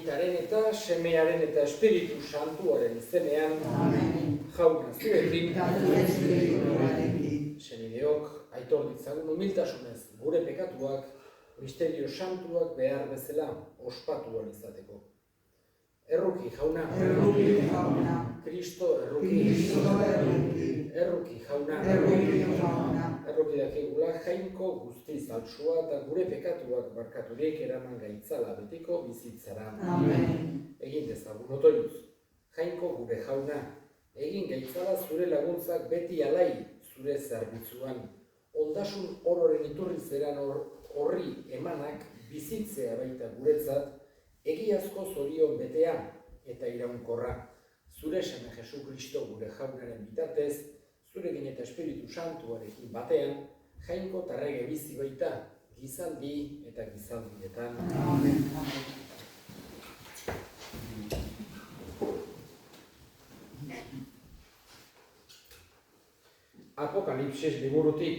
Aitaren eta Semearen eta Espiritu Santuaren izenean. Amen. Jauna zuekin. Espirituarekin. Senideok, aitor ditzagun humiltasunez gure pekatuak, misterio santuak behar bezala ospatuan izateko. Erruki jauna. Erruki jauna. Kristo erruki. Kristo erruki. Erruki jauna. Erruki jauna. Erruki dakigula jainko guztiz altsua eta gure pekatuak barkaturik eraman gaitzala betiko bizitzara. Amen. Egin dezagun otoitz. Jainko gure jauna. Egin gaitzala zure laguntzak beti alai zure zerbitzuan. Ondasun ororen iturri zeran horri emanak bizitzea baita guretzat, egiazko zorion betean eta iraunkorra. Zure Seme Jesu Kristo gure jaunaren bitartez, zurekin eta Espiritu Santuarekin batean, jainko tarrege bizi baita, gizaldi eta gizaldietan. Amen. Apokalipsis liburutik,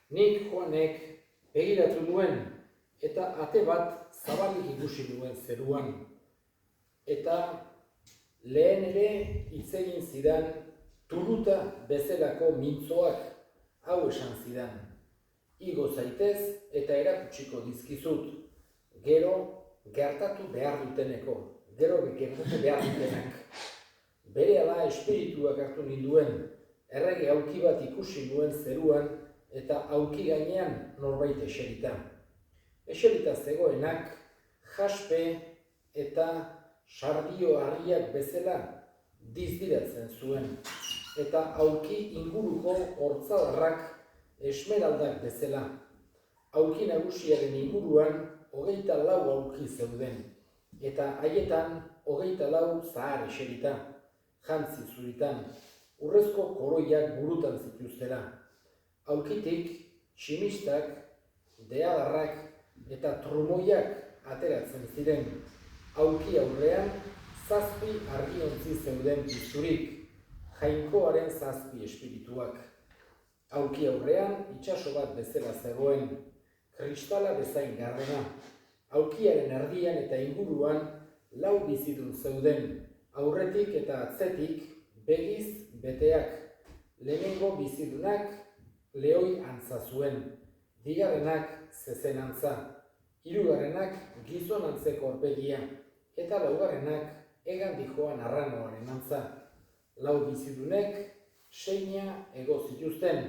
nik Joanek begiratu nuen eta ate bat zabalik ikusi nuen zeruan. Eta lehen ere hitz egin zidan turuta bezalako mintzoak hau esan zidan. Igo zaitez eta erakutsiko dizkizut, gero gertatu behar dutenak. Berehala espirituak hartu ninduen, errege aulki bat ikusi nuen zeruan eta aulki gainean norbait eserita. Eserita zegoenak jaspe eta sardio harriak bezala dizdiratzen zuen, eta aulki inguruko hortzadarrak esmeraldak bezala. Aulki nagusiaren inguruan 24 aulki zeuden, eta haietan 24 zahar eserita, jantzi zuritan, urrezko koroiak burutan zituztela. Aulkitik tximistak, deadarrak eta trumoiak ateratzen ziren. Aulki aurrean 7 argiontzi zeuden pizturik, jainkoaren 7 espirituak. Aulki aurrean itsaso bat bezala zegoen, kristala bezain gardena. Aulkiaren erdian eta inguruan 4 bizidun zeuden, aurretik eta atzetik begiz beteak. Lehenengo bizidunak lehoi antza zuen, bigarrenak zezen antza, hirugarrenak gizon antzeko aurpegia, eta laugarrenak hegan dijoan arranoaren antza. 4 bizidunek seina ego zituzten,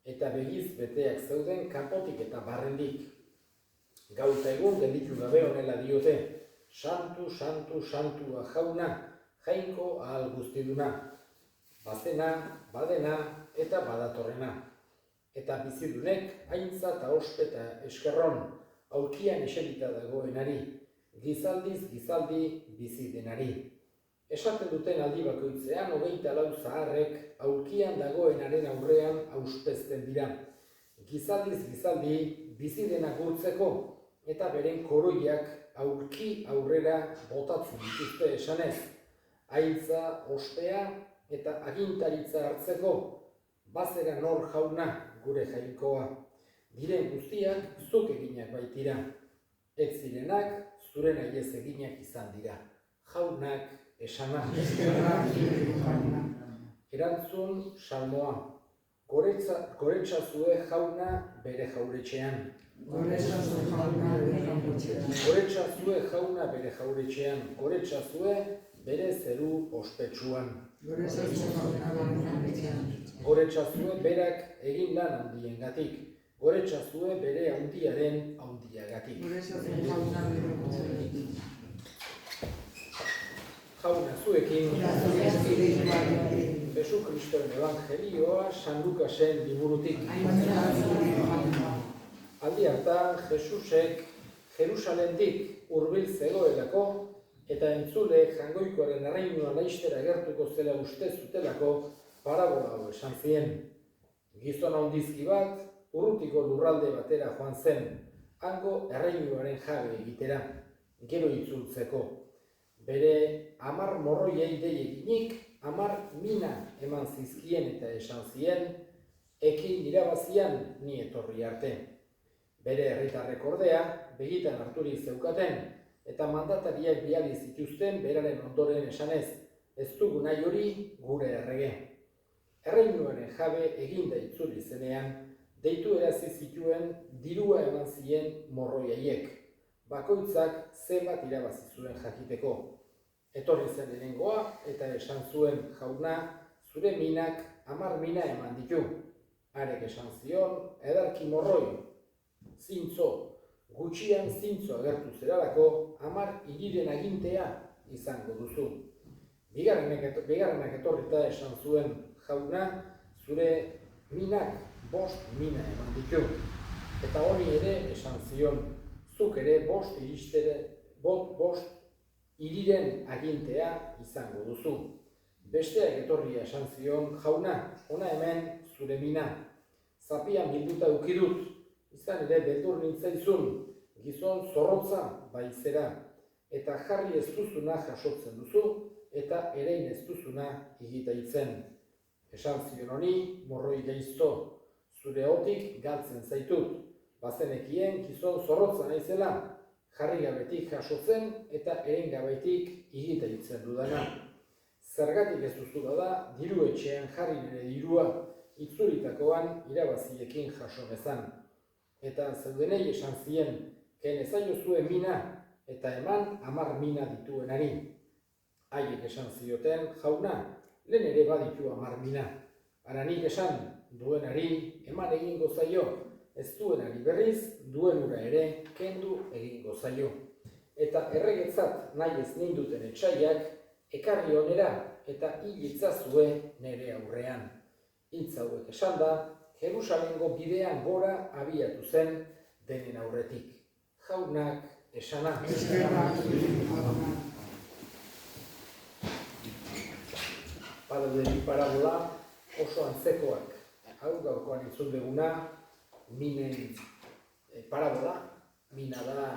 eta begiz beteak zeuden kanpotik eta barrendik. Gau eta egun gelditu gabe honela diote, santu, santu, santua jauna, jainko ahal guztiduna. Bazena, badena eta badatorrena. Eta bizidunek haintza eta ospe eta eskerron, aulkian eserita dagoenari, gizaldiz gizaldi bizi denari. Esaten duten aldi bakoitzean 24 zaharrek aulkian dagoenaren aurrean auspezten dira. Gizaldiz gizaldi bizi dena gurtzeko eta beren koroiak aulki aurrera botatzen dituzte esanez. Haintza, ospea eta agintaritza hartzeko, bazera nor jauna gure jainkoa. Diren guztiak zuk eginak baitira. Ez zirenak zure nahiez eginak izan dira. Jaunak esana. Erantzun salmoa. Goretzazue jauna bere jauretxean. Goretzazue jauna bere jauretxean. Goretzazue bere zeru ospetsuan. Goretzazue berak egin lan handiengatik. Goretzazue bere handiaren handiagatik. Jauna zuekin, Jesu Kristoren Evangelioa San Lukasen liburutik. Aldi hartan Jesusek Jerusalendik hurbil zegoelako eta entzulek jangoikoaren erreinua laistera gertuko zela uste zutelako parabola hau esan zien. Gizon handizki bat urrutiko lurralde batera joan zen, hango erreinuaren jabe egitera, gero itzultzeko. Bere 10 morroiei dei eginik, 10 mina eman zizkien eta esan zien, ekin irabazian ni etorri arte. Bere herritarrek ordea, begitan harturik zeukaten, eta mandatariak bidali zituzten beraren ondoren esanez, ez dugu nahi hori gure errege. Erreinuaren jabe eginda itzuli zenean, deitu erazi zituen dirua eman zien morroi haiek, bakoitzak zenbat irabazi zuen jakiteko. Etorri zen lehenengoa eta esan zuen, jauna, zure minak 10 mina eman ditu. Harek esan zion, edarki morroi, zintzo, gutxian zintzo agertu zeralako 10 hiriren agintea izango duzu. Bigarrenak etorrita esan zuen, jauna, zure minak 5 mina eman ditu. Eta honi ere esan zion, zuk ere 5 hiriren agintea izango duzu. Besteak etorria esan zion, jauna, ona hemen zure mina. Zapian bilduta ukidut, izan ere beldur nintzaizun, gizon zorrotza baizera, eta jarri ez duzuna jasotzen duzu, eta erein ez duzuna igitaitzen. Esan zion honi, morroi gaizto, zure hotik galtzen zaitut, bazenekien gizon zorrotza naizela, jarri gabetik jasotzen eta erein gabetik igitaitzen dudana. Zergatik ez duzu da, diru etxean jarri nire dirua, itzulitakoan irabaziekin jaso bezan. Eta zeudenei esan zien, ken ezaiozue mina, eta eman 10 mina dituenari. Haiek esan zioten, jauna, lehen ere baditu 10 mina. Aranik esan, duenari eman egingo zaio, ez duenari berriz, duenura ere kendu egingo zaio. Eta erregetzat nahi ez ninduten etxaiak, ekarri onera eta hil itzazue nere aurrean. Hitz hauek esan da, Jerusalengo bidean gora abiatu zen denen aurretik. Jaunak esana. Eskerrak zuri, jauna. Badaude bi parabola oso antzekoak. Hau gaurkoan entzun duguna, minen parabola, mina da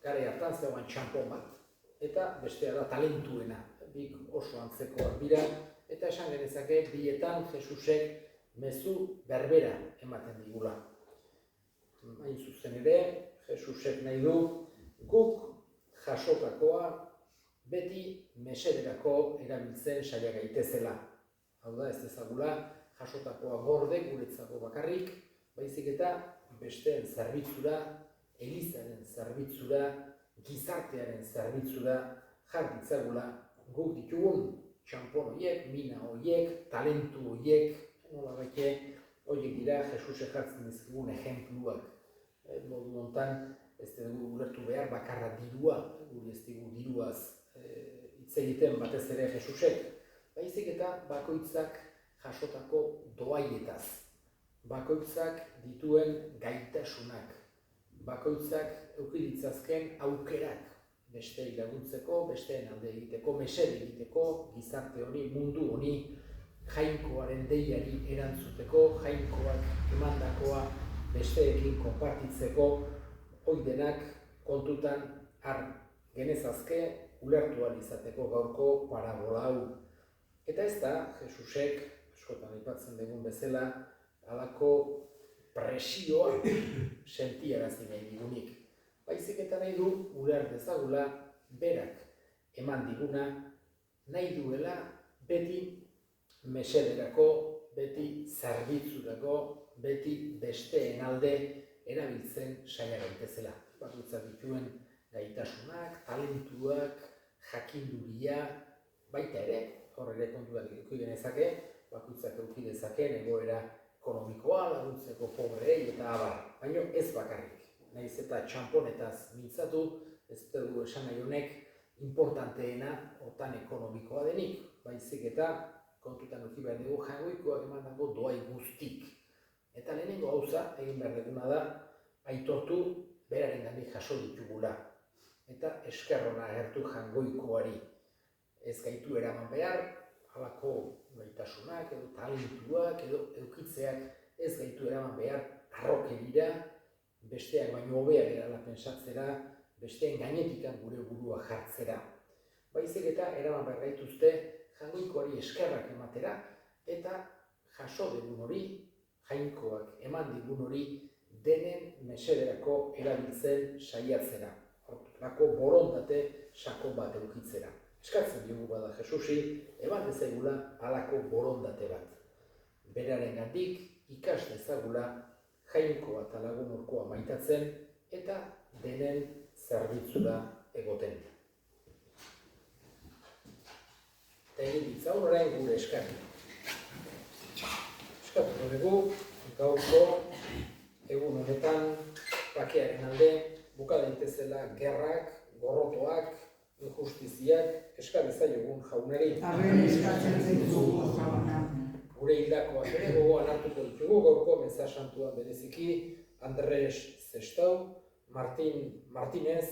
gare hartan zegoen txanpon bat, eta bestea da talentuena. Bik oso antzekoak dira, eta esan genezake bietan Jesusek mezu berbera ematen digula. Hain zuzen ere, Jesusek nahi du guk jasotakoa beti mesederako erabiltzen saia gaitezela. Hau da, ez ezagula jasotakoa gorde guretzako bakarrik, baizik eta besteen zerbitzura, elizaren zerbitzura, gizartearen zerbitzura jar ditzagula guk ditugun txanpon horiek, mina horiek, talentu horiek, nola baite, horiek dira Jesusek jartzen dizkigun ejempluak. Modu hontan, ez dugu ulertu behar bakarra dirua, guri ez dugu diruaz hitz egiten batez ere Jesusek, baizik eta bakoitzak jasotako doaietaz, bakoitzak dituen gaitasunak, bakoitzak eduki ditzazken aukerak, bestei laguntzeko, besteen alde egiteko, mesede egiteko, gizarte honi, mundu honi, jainkoaren deiari erantzuteko, jainkoak emandakoa besteekin konpartitzeko, hoi denak kontutan har genezazke ulertu ahal izateko gaurko parabola hau. Eta ez da, Jesusek, askotan aipatzen dugun bezala, halako presioa sentiarazi nahi digunik. Baizik eta nahi du uler dezagula berak eman diguna, nahi duela beti mesederako, beti zerbitzurako, beti besteen alde erabiltzen saia gaitezela. Bakoitzak dituen gaitasunak, talentuak, jakinduria, baita ere, hor ere kontuak eduki genezake, bakoitzak eduki dezakeen egoera ekonomikoa, laguntzeko pobrei eta abar, baina ez bakarrik. Nahiz eta txanponetaz mintzatu, ez dugu esan nahi honek importanteena otan ekonomikoa denik, baizik eta kontutan eduki behar dugu jainkoikoak emandako doai guztik. Eta lehenengo gauza egin behar duguna da, aitortu berarengandik jaso ditugula. Eta eskerrona agertu jainkoikoari. Ez gaitu eraman behar, halako gaitasunak edo talentuak edo edukitzeak ez gaitu eraman behar harrokerira, besteak baino hobeak erala pentsatzera, besteen gainetikan gure burua jartzera. Baizik eta eraman behar gaituzte jainkoikoari eskerrak ematera eta jaso dugun hori, jainkoak eman digun hori denen mesederako erabiltzen saiatzera. lako borondate sakon bat edukitzera. Eskatzen diogu bada Jesusi, eman dezagula halako borondate bat. Berarengandik ikas dezagula jainkoa eta lagun orkoa maitatzen eta denen zerbitzura egoten. Eta egin ditzaun orain gure eskari. Eskatuko dugu, gaurko egun honetan bakearen alde buka daitezela gerrak, gorrotoak, injustiziak eskar ezaiogun jaunari. Amen eskatzen zaizugu jauna. Gure hildakoak ere gogoan hartuko ditugu gaurko meza santua bereziki Andres Zestau, Martinez,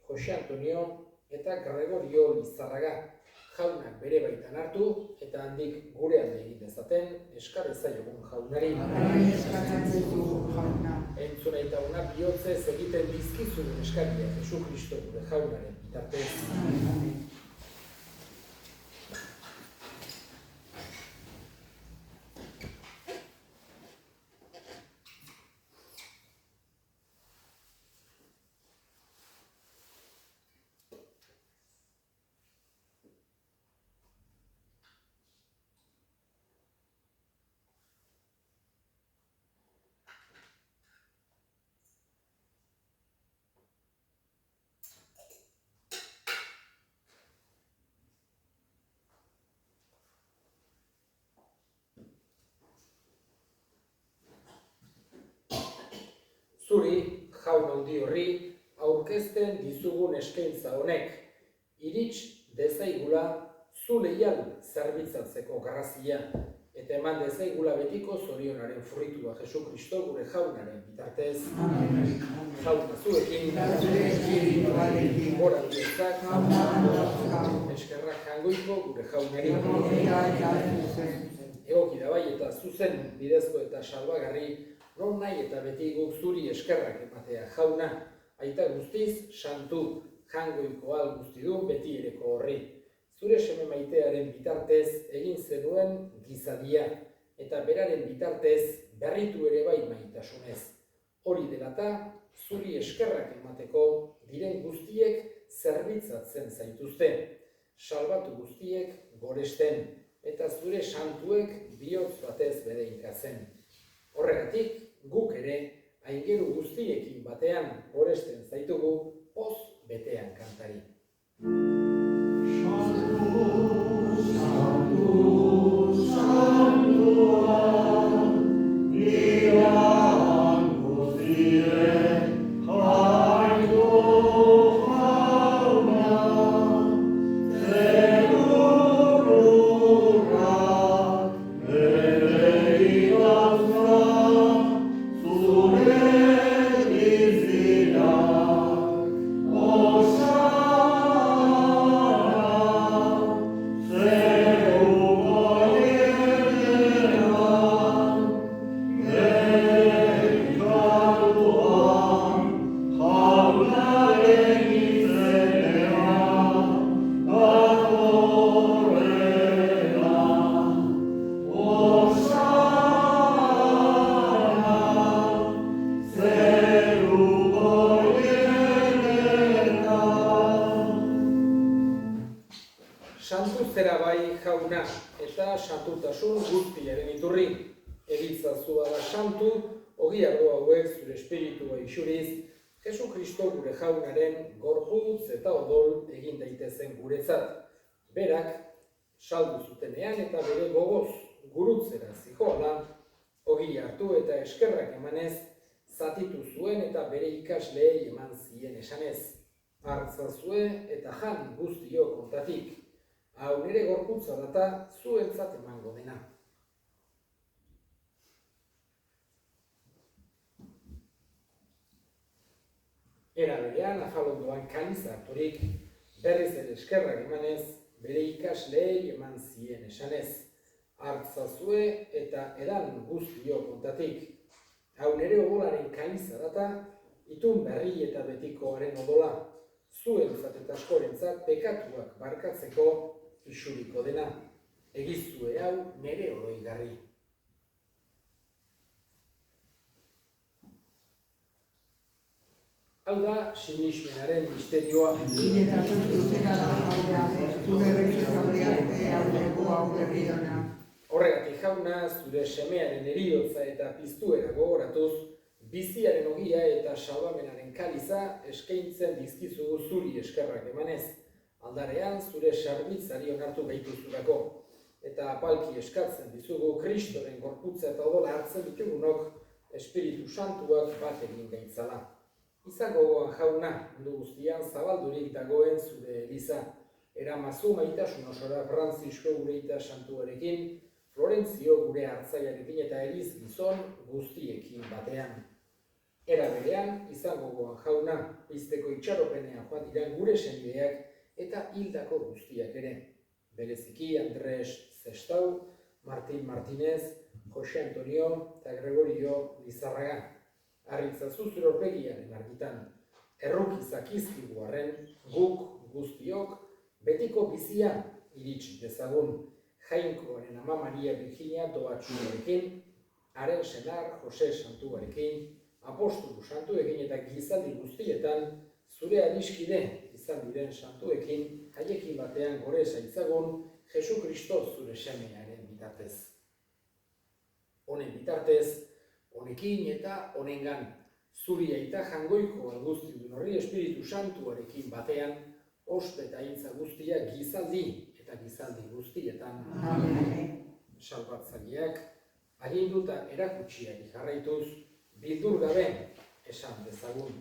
Jose Antonio eta Gregorio Lizarraga jaunak bere baitan hartu eta handik gure alde egin dezaten eskar ezaiogun jaunari. Amen eskatzen zaizugu jauna. Entzuna eta ona bihotzez egiten dizkizun eskaria Jesu Kristo gure jaunaren bitartez. Amen. Zuri, jaun handi horri, aurkezten dizugun eskaintza honek, irits dezaigula zu leial zerbitzatzeko grazia, eta eman dezaigula betiko zorionaren fruitua Jesu Kristo gure jaunaren bitartez. Amen. Jauna zuekin, Zure espiritualekin. gora bietzak, Jauna eskerrak jangoiko gure jaunari. egokia eta zuzen. Egoki da bai eta zuzen bidezko eta salbagarri, non nahi eta beti guk zuri eskerrak ematea jauna, aita guztiz santu, jangoiko al guztidun beti ereko horri. Zure seme maitearen bitartez egin zenuen gizadia, eta beraren bitartez berritu ere bai maitasunez. Hori delata, zuri eskerrak emateko diren guztiek zerbitzatzen zaituzte, salbatu guztiek goresten, eta zure santuek bihotz batez bedeinkatzen. Horregatik, guk ere, aingeru guztiekin batean goresten zaitugu, poz betean kantari. Santu zera bai jauna eta santutasun guztiaren iturri. Eritzazu bada santu, ogi ardo hauek zure espiritua isuriz, Jesu Kristo gure jaunaren gorputz eta odol egin daitezen guretzat. Berak, saldu zutenean eta bere gogoz gurutzera zihoala, ogi hartu eta eskerrak emanez, zatitu zuen eta bere ikasleei eman zien esanez. Hartzazue eta jan guztio kontatik. Hau nire gorputza data zuentzat emango dena. Era berean, afalondoan kaliz harturik, berriz ere eskerrak emanez, bere ikasleei eman zien esanez. Hartzazue eta edan guztio kontatik. Hau nire odolaren kaliza data, itun berri eta betikoaren odola. Zuentzat eta askorentzat pekatuak barkatzeko isuriko dena. Egizue hau nire oroigarri. Hau da, sinismenaren misterioa. Hiletasun zuzena da jauna, zure berrizabrearte aurreko hau berriona. Horregatik jauna, zure semearen eriotza eta piztuera gogoratuz, biziaren ogia eta salbamenaren kaliza eskaintzen dizkizugu zuri eskerrak emanez. Aldarean, zure sarbitzari onartu gaituzurako. Eta apalki eskatzen dizugu Kristoren gorputza eta odola hartzen ditugunok Espiritu Santuak bat egin gaitzala. Izango gogoan jauna, mundu guztian zabaldurik dagoen zure eliza. Eramazu maitasun osora Frantzisko Ureita Santuarekin, Florentzio gure hartzaiarekin eta eriz gizon guztiekin batean. Era berean, izango gogoan jauna, pizteko itxaropenean joan diren gure senideak eta hildako guztiak ere. Bereziki Andres Zestau, Martin Martinez, Jose Antonio eta Gregorio Lizarraga. Arritzazu zure aurpegiaren argitan, errukizak izkigu arren, guk guztiok, betiko bizia iritsi dezagun, Jainkoaren ama Maria Virginia doatxuarekin, haren senar Jose Santuarekin, apostolu santuekin eta gizaldi guztietan, zure adiskide izan diren santuekin, haiekin batean gore zaitzagun, Jesu Kristo zure semearen bitartez. Honen bitartez, honekin eta honengan, zuri aita jangoiko guztiudun horri Espiritu Santuarekin batean, ospe eta intza guztia gizaldi eta gizaldi guztietan. Salbatzaileak, aginduta erakutsiari jarraituz, bildur gabe esan dezagun.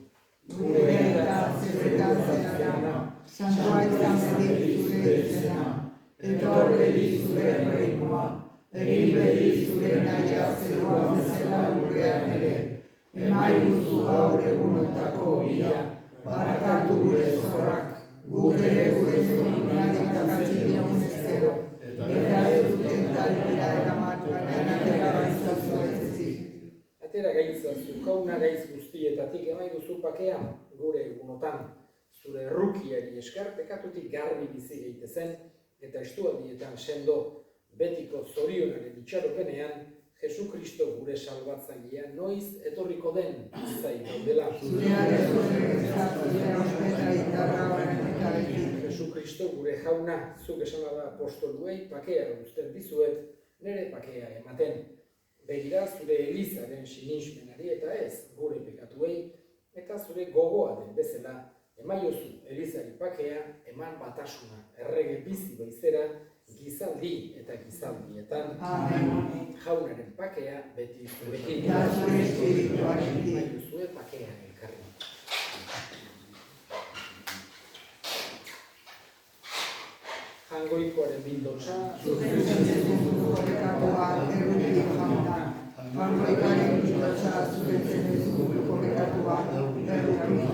Gure eta zerretan zerana, santua izan bedi zure izena, etor bedi zure reinoa, egin bedi zure nahia zerua bezala gurrean ere, emaiguzu gaur egunotako ia, barakatu gure zorrak, guk ere gure zorinak eta katzideon ezkero, eta ez duten talpira eramat, ganatera gaitzazu ez ezik. Atera gaitzazu, jauna gaitz guztietatik emaiguzu pakea, gure egunotan, zure errukiari esker pekatutik garbi bizi gaitezen, eta estualdietan sendo, betiko zorionaren itxaropenean, Jesu Kristo gure salbatzailea noiz etorriko den izai gaudela. Jesu Kristo gure jauna, zuk esan da apostoluei pakea guzten dizuet, nire pakea ematen. Begira zure elizaren sinismenari eta ez gure pekatuei, eta zure gogoa den bezala, emaiozu elizari pakea, eman batasuna, errege bizi baizera, gizaldi eta gizaldietan. Amen. Jaunaren pakea beti zurekin. Eta zure espirituarekin. Emaiozue pakea elkarri. Jangoikoaren bildotsa, Zuzentzen duzu korrekatua erruki jauna. Jangoikoaren bildotsa zuzentzen duzu korrekatua erruki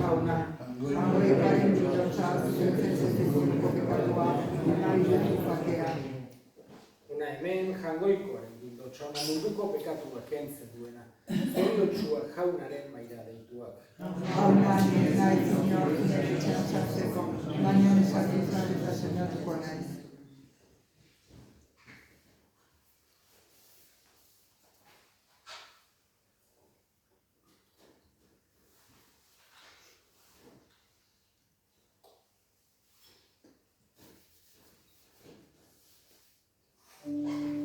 jauna. Jangoikoaren bildotsa zuzentzen duzu korrekatua erruki pakea. una hemen jangoikoaren bildotsa, ona munduko pekatua kentzen duena. Zoriotsua jaunaren maira deituak. Jauna nire nahi zinor izan sartzeko, baina esatizan eta senatuko naiz. Amen.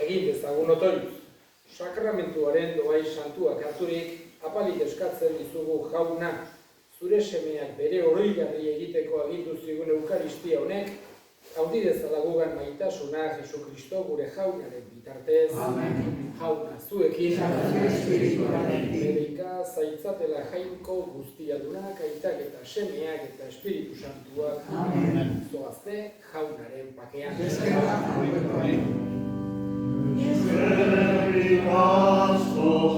Egin dezagun otoitz. Sakramentuaren doai santuak harturik, apalik eskatzen dizugu jauna, zure semeak bere oroigarri egiteko agindu zigun eukaristia honek, haudi dezala gugan maitasuna Jesukristo gure jaunaren bitartez. Amen. Jauna zuekin, Zure espirituarekin. berika zaitzatela jainko guztiadunak, aitak eta semeak eta Espiritu Santuak. Amen. Zoazte jaunaren pakean. Eskerrak. Every gospel